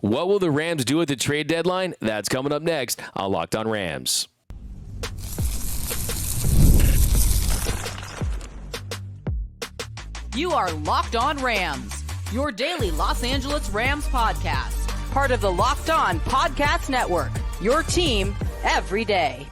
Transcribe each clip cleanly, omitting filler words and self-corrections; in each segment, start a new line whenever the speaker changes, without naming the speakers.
What will the Rams do at the trade deadline? That's coming up next on Locked On Rams.
You are Locked On Rams, your daily Los Angeles Rams podcast. Part of the Locked On Podcast Network, your team every day.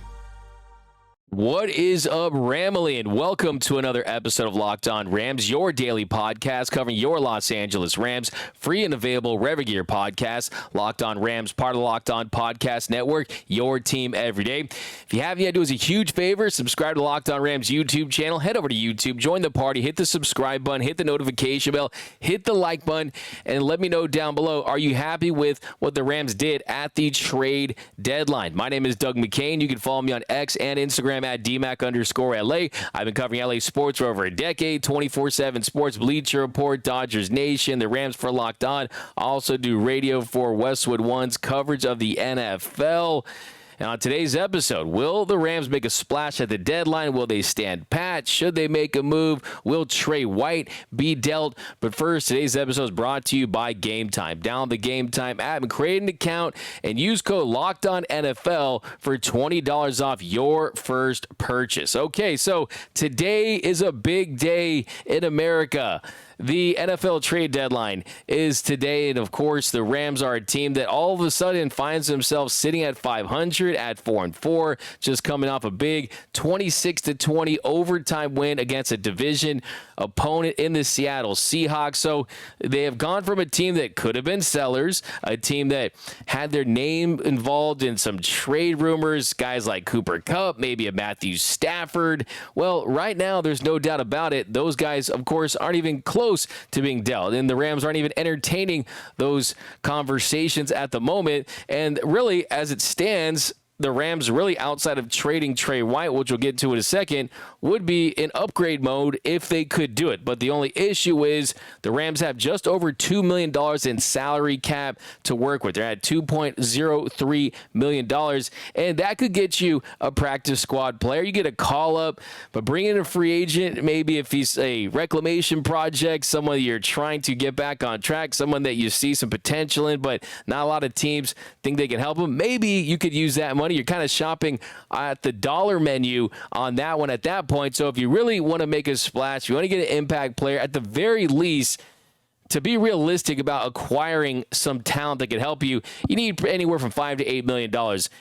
What is up, Ramily, and welcome to another episode of Locked On Rams, your daily podcast covering your Los Angeles Rams, free and available wherever you get your podcasts. Locked On Rams, part of the Locked On Podcast Network, your team every day. If you haven't yet, do us a huge favor, subscribe to Locked On Rams YouTube channel, head over to YouTube, join the party, hit the subscribe button, hit the notification bell, hit the like button, and let me know down below, are you happy with what the Rams did at the trade deadline? My name is Doug McCain. You can follow me on X and Instagram at DMAC_LA. I've been covering LA sports for over a decade, 24/7 sports, Bleacher Report, Dodgers Nation, the Rams for Locked On. I also do radio for Westwood One's coverage of the NFL. And on today's episode, will the Rams make a splash at the deadline? Will they stand pat? Should they make a move? Will Trey White be dealt? But first, today's episode is brought to you by GameTime. Download the GameTime app and create an account and use code LOCKEDONNFL for $20 off your first purchase. Okay, so today is a big day in America. The NFL trade deadline is today, and of course, the Rams are a team that all of a sudden finds themselves sitting at 500 at 4-4, just coming off a big 26-20 overtime win against a division opponent in the Seattle Seahawks. So they have gone from a team that could have been sellers, a team that had their name involved in some trade rumors, guys like Cooper Kupp, maybe a Matthew Stafford. Well, right now, there's no doubt about it. Those guys, of course, aren't even close to being dealt, and the Rams aren't even entertaining those conversations at the moment. And really, as it stands, the Rams really, outside of trading Trey White, which we'll get to in a second, would be in upgrade mode if they could do it. But the only issue is the Rams have just over $2 million in salary cap to work with. They're at $2.03 million, and that could get you a practice squad player. You get a call-up, but bring in a free agent, maybe if he's a reclamation project, someone you're trying to get back on track, someone that you see some potential in, but not a lot of teams think they can help him. Maybe you could use that money. You're kind of shopping at the dollar menu on that one at that point. So if you really want to make a splash, you want to get an impact player, at the very least, to be realistic about acquiring some talent that can help you, you need anywhere from $5 to $8 million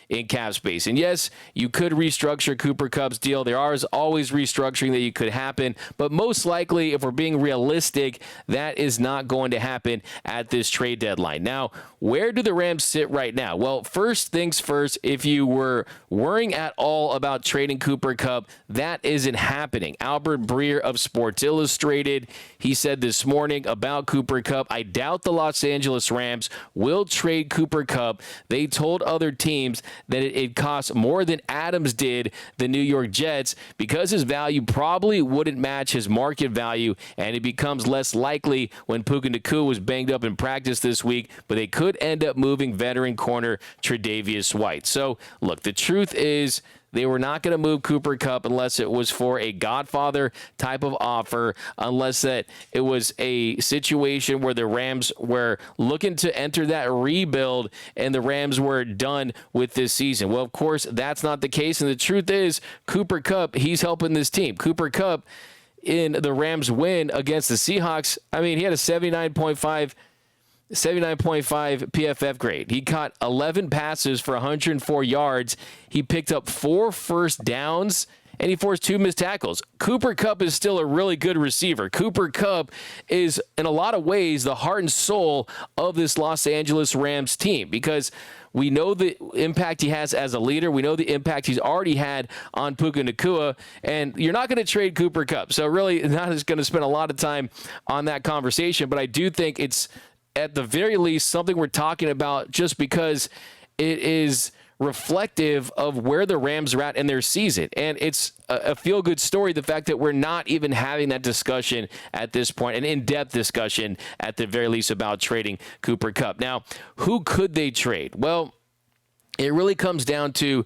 in cap space. And yes, you could restructure Cooper Kupp's deal. There is always restructuring that you could happen, but most likely, if we're being realistic, that is not going to happen at this trade deadline. Now, where do the Rams sit right now? Well, first things first, if you were worrying at all about trading Cooper Kupp, that isn't happening. Albert Breer of Sports Illustrated, he said this morning about Cooper Kupp, I doubt the Los Angeles Rams will trade Cooper Kupp. They told other teams that it costs more than Adams did the New York Jets because his value probably wouldn't match his market value, and it becomes less likely when Puka Nacua was banged up in practice this week, but they could end up moving veteran corner Tre'Davious White. So, look, the truth is, they were not going to move Cooper Kupp unless it was for a Godfather type of offer, unless that it was a situation where the Rams were looking to enter that rebuild and the Rams were done with this season. Well, of course, that's not the case. And the truth is, Cooper Kupp, he's helping this team. Cooper Kupp, in the Rams win against the Seahawks, I mean, he had a 79.5 PFF grade. He caught 11 passes for 104 yards. He picked up 4 first downs, and he forced 2 missed tackles. Cooper Kupp is still a really good receiver. Cooper Kupp is, in a lot of ways, the heart and soul of this Los Angeles Rams team, because we know the impact he has as a leader. We know the impact he's already had on Puka Nacua, and you're not going to trade Cooper Kupp. So really, not just going to spend a lot of time on that conversation, but I do think it's, at the very least, something we're talking about just because it is reflective of where the Rams are at in their season. And it's a feel-good story, the fact that we're not even having that discussion at this point, an in-depth discussion at the very least about trading Cooper Kupp. Now, who could they trade? Well, it really comes down to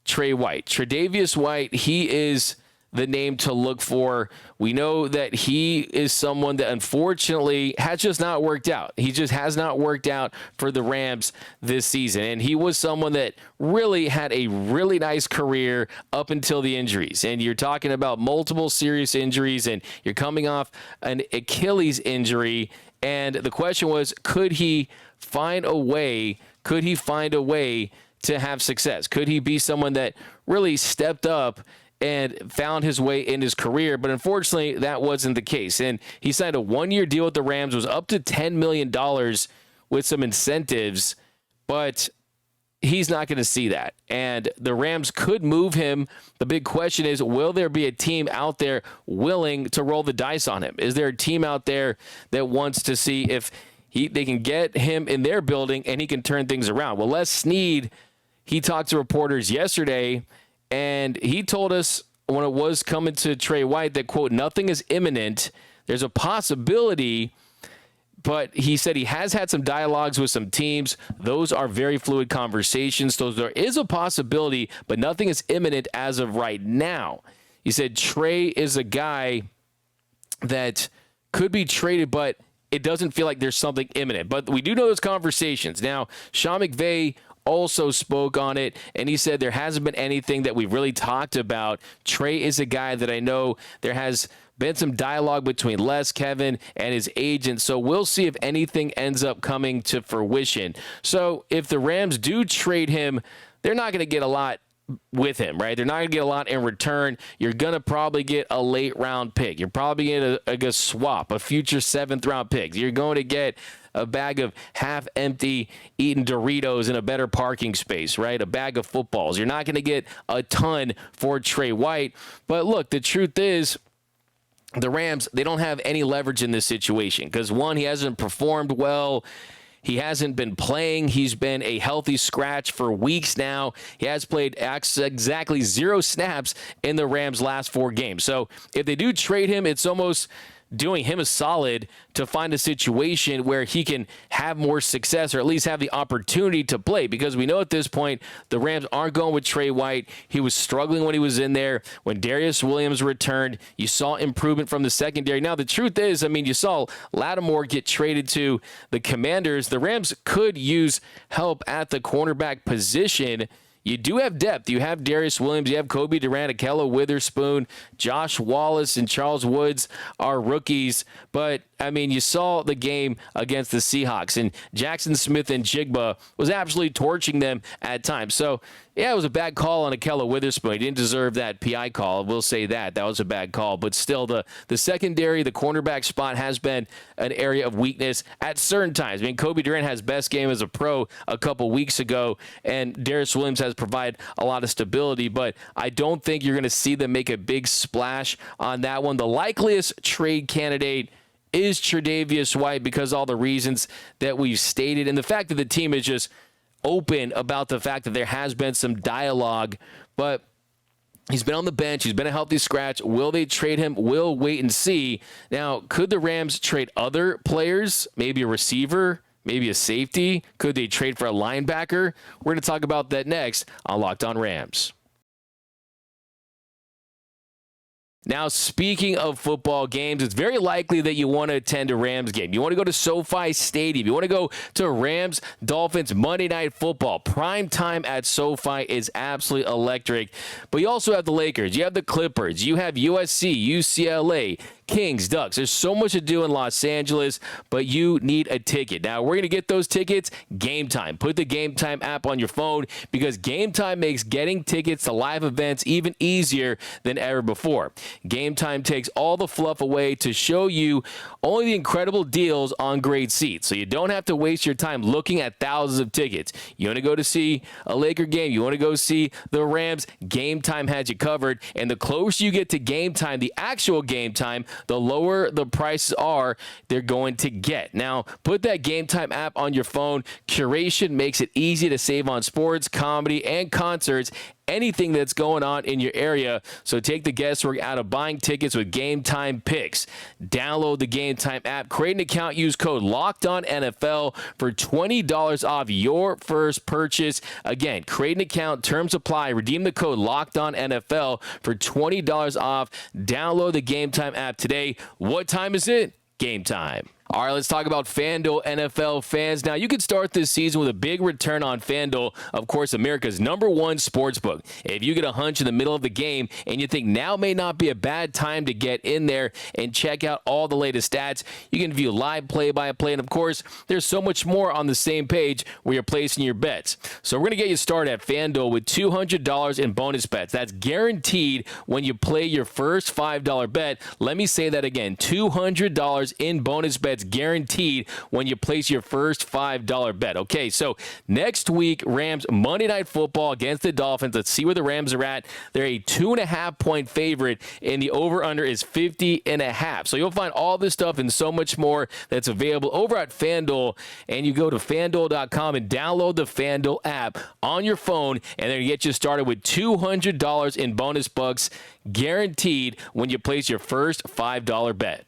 Trey White. Tre'Davious White, he is the name to look for. We know that he is someone that unfortunately has just not worked out. He just has not worked out for the Rams this season. And he was someone that really had a really nice career up until the injuries. And you're talking about multiple serious injuries, and you're coming off an Achilles injury. And the question was, could he find a way? Could he find a way to have success? Could he be someone that really stepped up and found his way in his career? But unfortunately, that wasn't the case. And he signed a one-year deal with the Rams. It was up to $10 million with some incentives, but he's not going to see that. And the Rams could move him. The big question is, will there be a team out there willing to roll the dice on him? Is there a team out there that wants to see if they can get him in their building and he can turn things around? Well, Les Snead, he talked to reporters yesterday, and he told us when it was coming to Trey White that, quote, nothing is imminent. There's a possibility, but he said he has had some dialogues with some teams. Those are very fluid conversations. So there is a possibility, but nothing is imminent as of right now. He said Trey is a guy that could be traded, but it doesn't feel like there's something imminent. But we do know those conversations. Now, Sean McVay also spoke on it, and he said there hasn't been anything that we've really talked about. Trey is a guy that I know there has been some dialogue between Les, Kevin, and his agent, so we'll see if anything ends up coming to fruition. So if the Rams do trade him, they're not going to get a lot with him, right? They're not going to get a lot in return. You're going to probably get a late round pick. You're probably going to get a swap, a future 7th round pick. You're going to get a bag of half-empty eaten Doritos in a better parking space, right? A bag of footballs. You're not going to get a ton for Trey White. But look, the truth is, the Rams, they don't have any leverage in this situation because, one, he hasn't performed well. He hasn't been playing. He's been a healthy scratch for weeks now. He has played exactly 0 snaps in the Rams' last 4 games. So if they do trade him, it's almost doing him a solid to find a situation where he can have more success, or at least have the opportunity to play, because we know at this point the Rams aren't going with Trey White. He was struggling when he was in there. When Darius Williams returned, you saw improvement from the secondary. Now, the truth is, I mean, you saw Lattimore get traded to the Commanders. The Rams could use help at the cornerback position. You do have depth. You have Darius Williams. You have Kobe Durant, Ahkello Witherspoon, Josh Wallace, and Charles Woods are rookies. But, I mean, you saw the game against the Seahawks, and Jackson Smith and Jigba was absolutely torching them at times. So, yeah, it was a bad call on Ahkello Witherspoon. He didn't deserve that PI call. We'll say that. That was a bad call. But still, the secondary, the cornerback spot has been an area of weakness at certain times. I mean, Kobe Durant has best game as a pro a couple weeks ago, and Darius Williams has provided a lot of stability. But I don't think you're going to see them make a big splash on that one. The likeliest trade candidate is Tre'Davious White, because all the reasons that we've stated, and the fact that the team is just open about the fact that there has been some dialogue, but he's been on the bench. He's been a healthy scratch. Will they trade him? We'll wait and see. Now, could the Rams trade other players? Maybe a receiver, maybe a safety? Could they trade for a linebacker? We're going to talk about that next on Locked On Rams. Now, speaking of football games, it's very likely that you want to attend a Rams game. You want to go to SoFi Stadium. You want to go to Rams-Dolphins Monday Night Football. Prime time at SoFi is absolutely electric. But you also have the Lakers. You have the Clippers. You have USC, UCLA, Kings, Ducks. There's so much to do in Los Angeles, but you need a ticket. Now, we're going to get those tickets GameTime. Put the GameTime app on your phone, because GameTime makes getting tickets to live events even easier than ever before. GameTime takes all the fluff away to show you only the incredible deals on great seats, so you don't have to waste your time looking at thousands of tickets. You want to go to see a Laker game, you want to go see the Rams, GameTime has you covered. And the closer you get to GameTime, the actual GameTime, the lower the prices are they're going to get. Now, put that GameTime app on your phone. Curation makes it easy to save on sports, comedy, and concerts anything that's going on in your area. So take the guesswork out of buying tickets with Game Time Picks. Download the Game Time app, create an account, use code LOCKEDONNFL for $20 off your first purchase. Again, create an account, terms apply, redeem the code LOCKEDONNFL for $20 off. Download the Game Time app today. What time is it? Game time. All right, let's talk about FanDuel NFL fans. Now, you could start this season with a big return on FanDuel, of course, America's #1 sportsbook. If you get a hunch in the middle of the game and you think now may not be a bad time to get in there and check out all the latest stats, you can view live play-by-play. And, of course, there's so much more on the same page where you're placing your bets. So we're going to get you started at FanDuel with $200 in bonus bets. That's guaranteed when you play your first $5 bet. Let me say that again, $200 in bonus bets guaranteed when you place your first $5 bet. Okay, so next week, Rams Monday Night Football against the Dolphins. Let's see where the Rams are at. They're a 2.5-point favorite, and the over-under is 50.5. So you'll find all this stuff and so much more that's available over at FanDuel, and you go to FanDuel.com and download the FanDuel app on your phone, and they're going to get you started with $200 in bonus bucks guaranteed when you place your first $5 bet.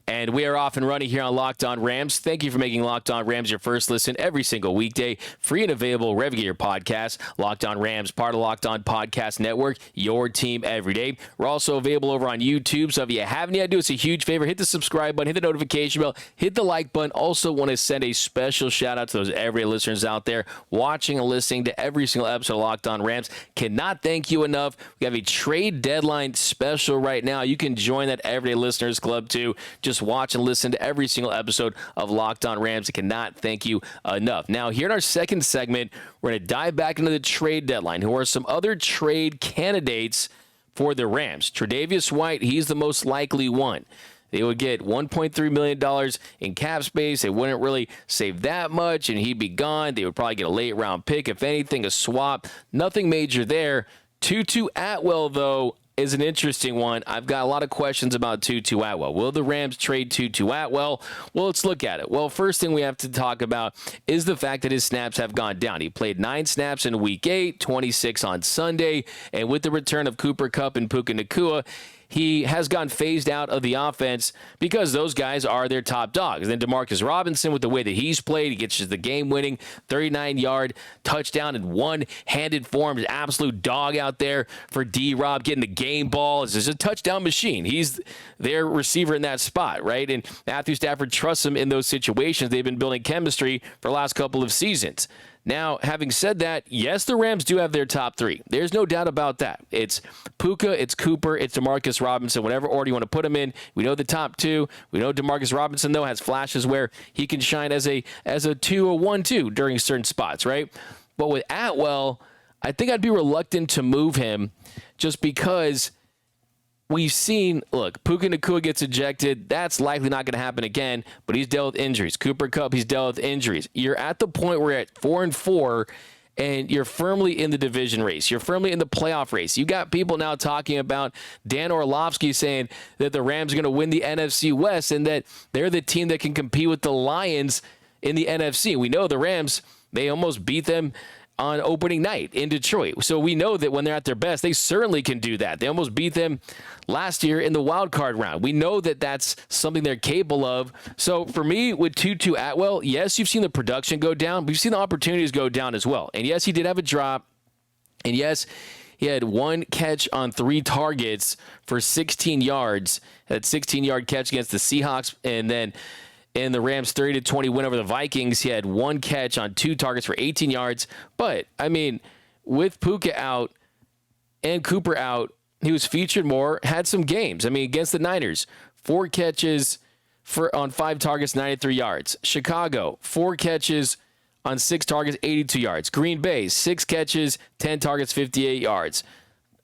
And we are off and running here on Locked On Rams. Thank you for making Locked On Rams your first listen every single weekday. Free and available wherever you get your podcast. Locked On Rams, part of Locked On Podcast Network, your team every day. We're also available over on YouTube. So if you have any idea, it's a huge favor. Hit the subscribe button, hit the notification bell, hit the like button. Also want to send a special shout out to those everyday listeners out there watching and listening to every single episode of Locked On Rams. Cannot thank you enough. We have a trade deadline special right now. You can join that Everyday Listeners Club too. Just watch and listen to every single episode of Locked On Rams. I cannot thank you enough. Now, here in our second segment, we're going to dive back into the trade deadline. Who are some other trade candidates for the Rams? Tre'Davious White, he's the most likely one. They would get $1.3 million in cap space. They wouldn't really save that much, and he'd be gone. They would probably get a late-round pick. If anything, a swap. Nothing major there. Tutu Atwell, though, is an interesting one. I've got a lot of questions about Tutu Atwell. Will the Rams trade Tutu Atwell? Well, let's look at it. Well, first thing we have to talk about is the fact that his snaps have gone down. He played 9 snaps in Week 8, 26 on Sunday, and with the return of Cooper Kupp and Puka Nacua, he has gotten phased out of the offense because those guys are their top dogs. And then Demarcus Robinson, with the way that he's played, he gets the game-winning 39-yard touchdown in one-handed form. An absolute dog out there for D-Rob, getting the game ball. It's just a touchdown machine. He's their receiver in that spot, right? And Matthew Stafford trusts him in those situations. They've been building chemistry for the last couple of seasons. Now, having said that, yes, the Rams do have their top 3. There's no doubt about that. It's Puka, it's Cooper, it's Demarcus Robinson, whatever order you want to put them in. We know the top 2. We know Demarcus Robinson, though, has flashes where he can shine as a 2 or 1-2 during certain spots, right? But with Atwell, I think I'd be reluctant to move him just because we've seen, look, Puka Nacua gets ejected. That's likely not going to happen again, but he's dealt with injuries. Cooper Kupp, he's dealt with injuries. You're at the point where you're at 4-4, and you're firmly in the division race. You're firmly in the playoff race. You got people now talking about Dan Orlovsky saying that the Rams are going to win the NFC West and that they're the team that can compete with the Lions in the NFC. We know the Rams, they almost beat them on opening night in Detroit. So we know that when they're at their best, they certainly can do that. They almost beat them last year in the wild card round. We know that that's something they're capable of. So for me, with Tutu Atwell, yes, you've seen the production go down, but you've seen the opportunities go down as well. And yes, he did have a drop. And yes, he had 1 catch on 3 targets for 16 yards. That 16-yard catch against the Seahawks, and then in the Rams' 30-20 win over the Vikings, he had 1 catch on 2 targets for 18 yards. But, I mean, with Puka out and Cooper out, he was featured more, had some games. I mean, against the Niners, 4 catches on 5 targets, 93 yards. Chicago, 4 catches on 6 targets, 82 yards. Green Bay, 6 catches, 10 targets, 58 yards.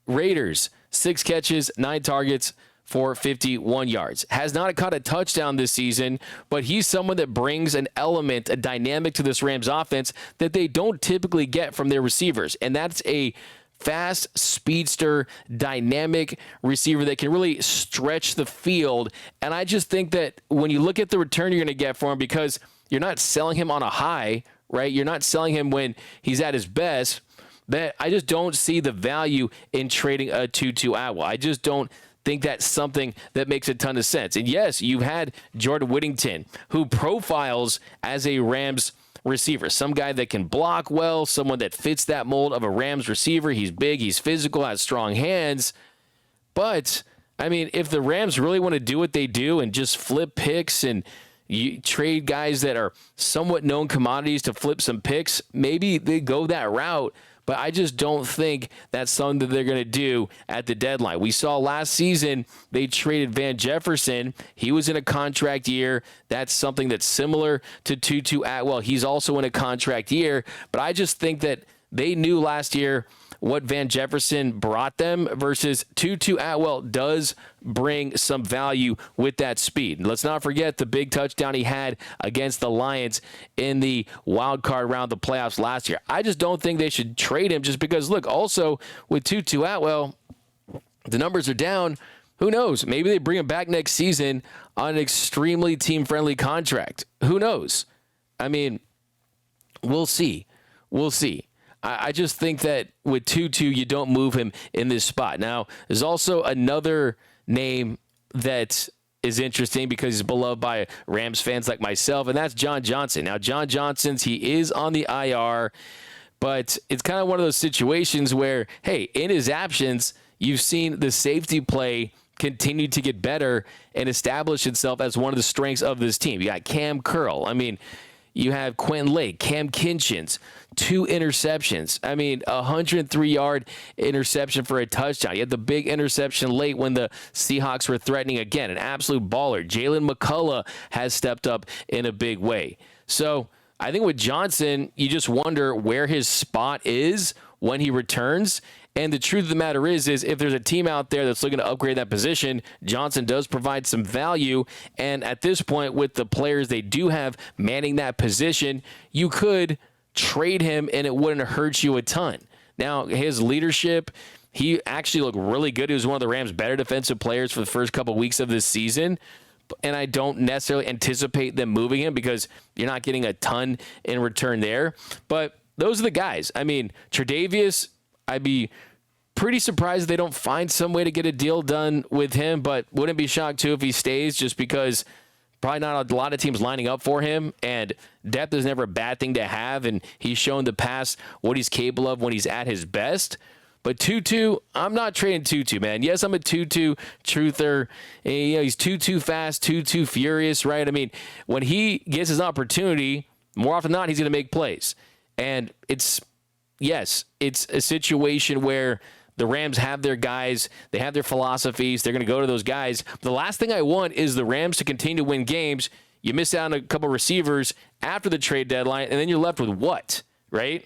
Raiders, 6 catches, 9 targets, for 51 yards. Has not caught a touchdown this season, but he's someone that brings an element, a dynamic to this Rams offense that they don't typically get from their receivers. And that's a fast, speedster, dynamic receiver that can really stretch the field. And I just think that when you look at the return you're going to get for him, because you're not selling him on a high, right? You're not selling him when he's at his best. That I just don't see the value in trading a Tutu Atwell. I just don't think that's something that makes a ton of sense. And yes, you've had Jordan Whittington, who profiles as a Rams receiver, some guy that can block well, someone that fits that mold of a Rams receiver. He's big, he's physical, has strong hands. But I mean, if the Rams really want to do what they do and just flip picks and you trade guys that are somewhat known commodities to flip some picks, maybe they go that route. But I just don't think that's something that they're going to do at the deadline. We saw last season they traded Van Jefferson. He was in a contract year. That's something that's similar to Tutu Atwell. He's also in a contract year. But I just think that they knew last year what Van Jefferson brought them versus Tutu Atwell does bring some value with that speed. Let's not forget the big touchdown he had against the Lions in the wild card round of the playoffs last year. I just don't think they should trade him just because, look, also with Tutu Atwell, the numbers are down. Who knows? Maybe they bring him back next season on an extremely team-friendly contract. Who knows? I mean, we'll see. We'll see. I just think that with Tutu, you don't move him in this spot. Now, there's also another name that is interesting because he's beloved by Rams fans like myself, and that's John Johnson. Now, John Johnson's, he is on the IR, but it's kind of one of those situations where, hey, in his absence, you've seen the safety play continue to get better and establish itself as one of the strengths of this team. You got Cam Curl. I mean, you have Quentin Lake, Cam Kinchins, 2 interceptions. I mean, a 103-yard interception for a touchdown. You had the big interception late when the Seahawks were threatening again. An absolute baller. Jalen McCullough has stepped up in a big way. So I think with Johnson, you just wonder where his spot is when he returns. And the truth of the matter is if there's a team out there that's looking to upgrade that position, Johnson does provide some value. And at this point, with the players they do have manning that position, you could trade him and it wouldn't hurt you a ton. Now, his leadership, he actually looked really good. He was one of the Rams' better defensive players for the first couple weeks of this season. And I don't necessarily anticipate them moving him because you're not getting a ton in return there. But those are the guys. I mean, Tre'Davious, I'd be pretty surprised if they don't find some way to get a deal done with him, but wouldn't be shocked too if he stays just because probably not a lot of teams lining up for him, and depth is never a bad thing to have, and he's shown the past what he's capable of when he's at his best. But Tutu, I'm not trading Tutu, man. Yes, I'm a Tutu truther. He's too fast, too furious, right? I mean, when he gets his opportunity, more often than not, he's going to make plays. And it's a situation where the Rams have their guys. They have their philosophies. They're going to go to those guys. The last thing I want is the Rams to continue to win games. You miss out on a couple receivers after the trade deadline, and then you're left with what, right?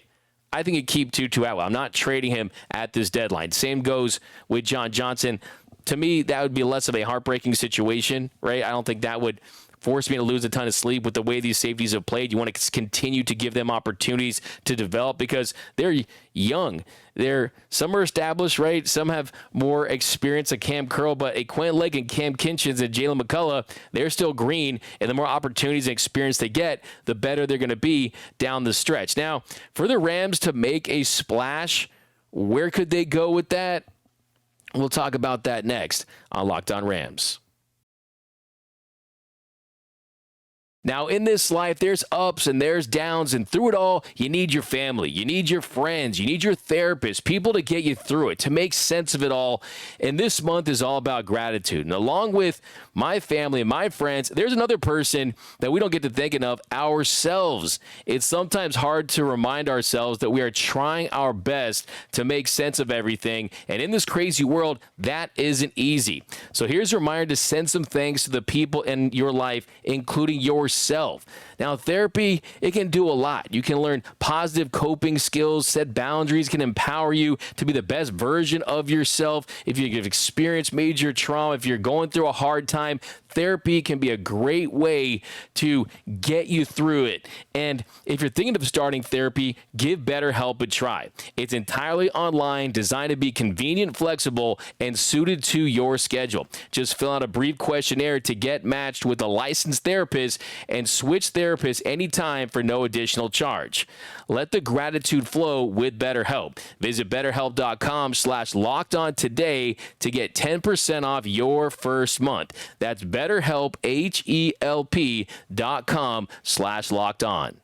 I think you keep Tutu Atwell. I'm not trading him at this deadline. Same goes with John Johnson. To me, that would be less of a heartbreaking situation, right? I don't think that would force me to lose a ton of sleep with the way these safeties have played. You want to continue to give them opportunities to develop because they're young. Some are established, right? Some have more experience than Cam Curl, but a Quentin Lake and Cam Kinchins and Jalen McCullough, they're still green, and the more opportunities and experience they get, the better they're going to be down the stretch. Now, for the Rams to make a splash, where could they go with that? We'll talk about that next on Locked On Rams. Now, in this life, there's ups and there's downs, and through it all, you need your family, you need your friends, you need your therapist, people to get you through it, to make sense of it all. And this month is all about gratitude. And along with my family and my friends, there's another person that we don't get to thinking of, ourselves. It's sometimes hard to remind ourselves that we are trying our best to make sense of everything. And in this crazy world, that isn't easy. So here's a reminder to send some thanks to the people in your life, including yourself. Now, therapy, it can do a lot. You can learn positive coping skills, set boundaries, can empower you to be the best version of yourself. If you've experienced major trauma, if you're going through a hard time, therapy can be a great way to get you through it. And if you're thinking of starting therapy, give BetterHelp a try. It's entirely online, designed to be convenient, flexible, and suited to your schedule. Just fill out a brief questionnaire to get matched with a licensed therapist, and switch therapists anytime for no additional charge. Let the gratitude flow with BetterHelp. Visit BetterHelp.com/lockedon today to get 10% off your first month. That's BetterHelp, HELP.com/lockedon.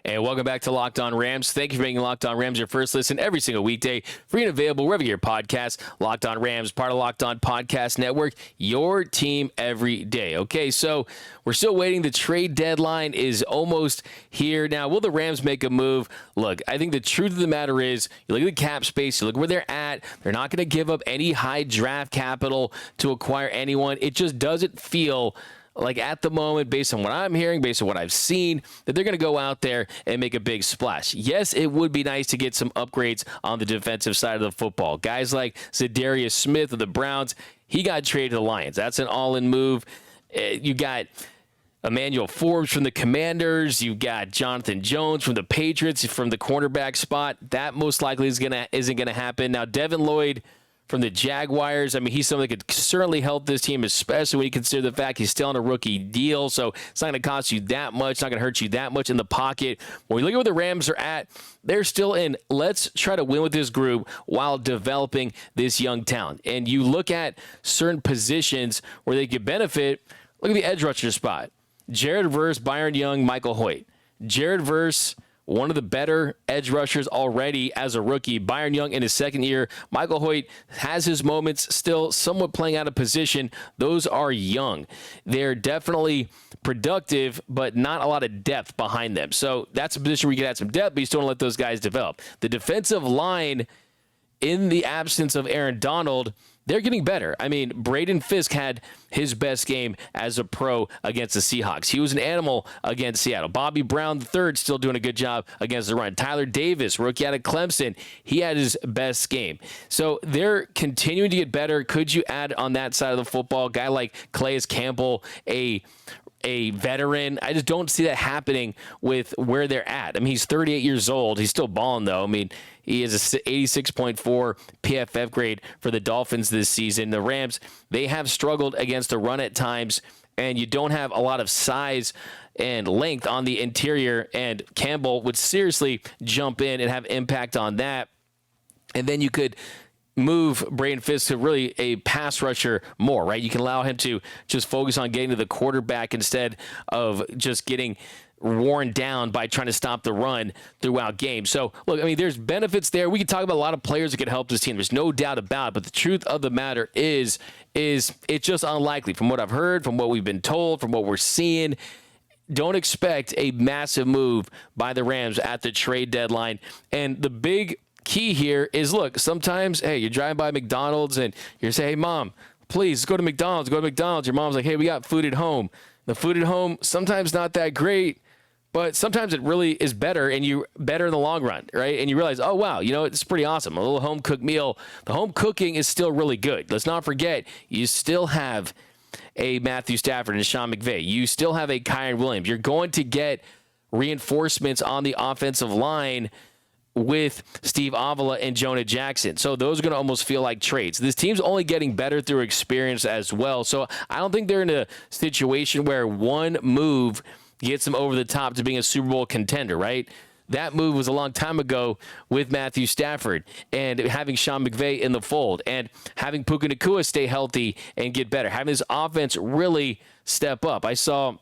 And welcome back to Locked On Rams. Thank you for making Locked On Rams your first listen every single weekday. Free and available wherever your podcast. Locked On Rams, part of Locked On Podcast Network, your team every day. Okay, so we're still waiting. The trade deadline is almost here. Now, will the Rams make a move? Look, I think the truth of the matter is, you look at the cap space, you look where they're at. They're not going to give up any high draft capital to acquire anyone. It just doesn't feel like at the moment, based on what I'm hearing, based on what I've seen, that they're going to go out there and make a big splash. Yes, it would be nice to get some upgrades on the defensive side of the football. Guys like Zadarius Smith of the Browns, he got traded to the Lions. That's an all-in move. You got Emmanuel Forbes from the Commanders. You got Jonathan Jones from the Patriots from the cornerback spot. That most likely isn't going to happen. Now, Devin Lloyd from the Jaguars, I mean, he's someone that could certainly help this team, especially when you consider the fact he's still on a rookie deal. So it's not going to cost you that much, not going to hurt you that much in the pocket. When you look at where the Rams are at, they're still in, let's try to win with this group while developing this young talent. And you look at certain positions where they could benefit. Look at the edge rusher spot. Jared Verse, Byron Young, Michael Hoyt. Jared Verse, one of the better edge rushers already as a rookie. Byron Young in his second year. Michael Hoyt has his moments, still somewhat playing out of position. Those are young. They're definitely productive, but not a lot of depth behind them. So that's a position where you can add some depth, but you still don't let those guys develop. The defensive line, in the absence of Aaron Donald, they're getting better. I mean, Braden Fisk had his best game as a pro against the Seahawks. He was an animal against Seattle. Bobby Brown III still doing a good job against the run. Tyler Davis, rookie out of Clemson, he had his best game. So they're continuing to get better. Could you add on that side of the football? A guy like Calais Campbell, a veteran. I just don't see that happening with where they're at. I mean, he's 38 years old. He's still balling, though. I mean, he is a 86.4 PFF grade for the Dolphins this season. The Rams, they have struggled against the run at times, and you don't have a lot of size and length on the interior, and Campbell would seriously jump in and have impact on that. And then you could move Braden Fisk to really a pass rusher more, right? You can allow him to just focus on getting to the quarterback instead of just getting worn down by trying to stop the run throughout games. So, look, I mean, there's benefits there. We can talk about a lot of players that could help this team. There's no doubt about it. But the truth of the matter is it's just unlikely. From what I've heard, from what we've been told, from what we're seeing, don't expect a massive move by the Rams at the trade deadline. And the big key here is, look, sometimes, hey, you're driving by McDonald's and you're saying, hey, Mom, please go to McDonald's. Go to McDonald's. Your mom's like, hey, we got food at home. The food at home, sometimes not that great, but sometimes it really is better, and you better in the long run, right? And you realize, oh, wow, you know, it's pretty awesome. A little home-cooked meal. The home cooking is still really good. Let's not forget, you still have a Matthew Stafford and Sean McVay. You still have a Kyron Williams. You're going to get reinforcements on the offensive line with Steve Avila and Jonah Jackson. So those are going to almost feel like trades. This team's only getting better through experience as well. So I don't think they're in a situation where one move gets them over the top to being a Super Bowl contender, right? That move was a long time ago with Matthew Stafford and having Sean McVay in the fold and having Puka Nacua stay healthy and get better, having this offense really step up. I saw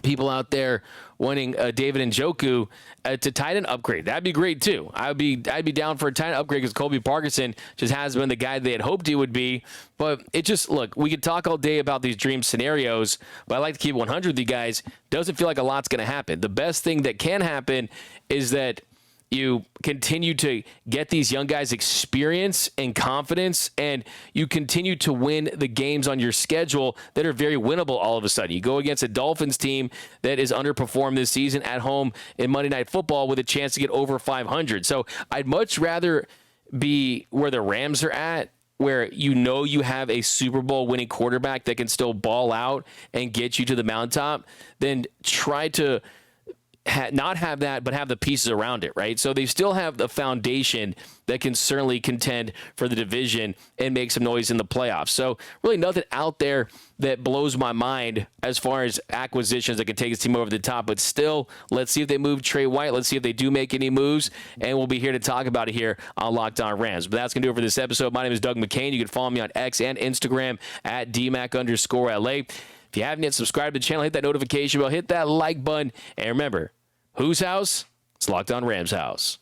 people out there wanting David Njoku to tight end upgrade. That'd be great too. I'd be down for a tight end upgrade because Colby Parkinson just has been the guy they had hoped he would be. But it just, look, we could talk all day about these dream scenarios, but I like to keep 100 with you guys. Doesn't feel like a lot's going to happen. The best thing that can happen is that you continue to get these young guys experience and confidence, and you continue to win the games on your schedule that are very winnable all of a sudden. You go against a Dolphins team that is underperformed this season at home in Monday Night Football with a chance to get over 500. So I'd much rather be where the Rams are at, where you know you have a Super Bowl winning quarterback that can still ball out and get you to the mountaintop, than try to not have that, but have the pieces around it, right? So they still have the foundation that can certainly contend for the division and make some noise in the playoffs. So really nothing out there that blows my mind as far as acquisitions that can take his team over the top. But still, let's see if they move Trey White. Let's see if they do make any moves. And we'll be here to talk about it here on Locked On Rams. But that's going to do it for this episode. My name is Doug McCain. You can follow me on X and Instagram at DMAC_LA. If you haven't yet subscribed to the channel, hit that notification bell, hit that like button. And remember, whose house? It's Locked On Rams house.